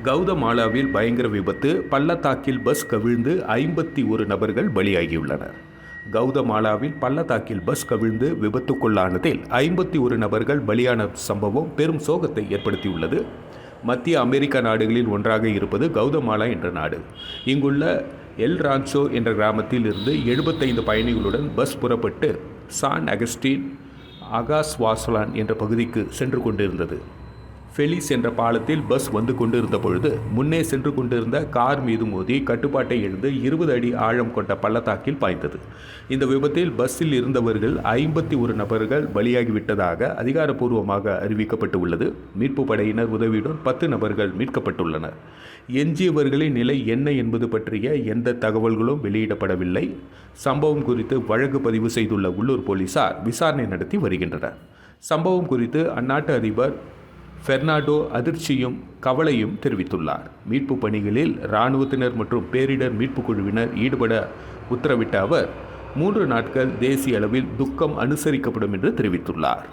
கவுதமாலாவில் பயங்கர விபத்து, பள்ளத்தாக்கில் பஸ் கவிழ்ந்து 51 நபர்கள் பலியாகியுள்ளனர். கவுதமாலாவில் பள்ளத்தாக்கில் பஸ் கவிழ்ந்து விபத்துக்குள்ளானதில் 51 நபர்கள் பலியான சம்பவம் பெரும் சோகத்தை ஏற்படுத்தியுள்ளது. மத்திய அமெரிக்க நாடுகளில் ஒன்றாக இருப்பது கவுதமாலா என்ற நாடு. இங்குள்ள எல் ரான்சோ என்ற கிராமத்தில் இருந்து 75 பயணிகளுடன் பஸ் புறப்பட்டு சான் அகஸ்டின் அகாஸ்வாசலான் என்ற பகுதிக்கு சென்று கொண்டிருந்தது. ஃபெலிஸ் என்ற பாலத்தில் பஸ் வந்து கொண்டிருந்த பொழுது முன்னே சென்று கொண்டிருந்த கார் மீது மோதி கட்டுப்பாட்டை இழந்து 20 அடி ஆழம் கொண்ட பள்ளத்தாக்கில் பாய்ந்தது. இந்த விபத்தில் பஸ்ஸில் இருந்தவர்கள் 51 நபர்கள் பலியாகிவிட்டதாக அதிகாரப்பூர்வமாக அறிவிக்கப்பட்டு உள்ளது. மீட்பு படையினர் உதவியுடன் 10 நபர்கள் மீட்கப்பட்டுள்ளனர். எஞ்சியவர்களின் நிலை என்ன என்பது பற்றிய எந்த தகவல்களும் வெளியிடப்படவில்லை. சம்பவம் குறித்து வழக்கு பதிவு செய்துள்ள உள்ளூர் போலீசார் விசாரணை நடத்தி வருகின்றனர். சம்பவம் குறித்து அந்நாட்டு அதிபர் பெர்னார்டோ அதிர்ச்சியும் கவலையும் தெரிவித்துள்ளார். மீட்பு பணிகளில் இராணுவத்தினர் மற்றும் பேரிடர் மீட்புக் குழுவினர் ஈடுபட உத்தரவிட்ட அவர் 3 நாட்கள் தேசிய அளவில் துக்கம் அனுசரிக்கப்படும் என்று தெரிவித்துள்ளார்.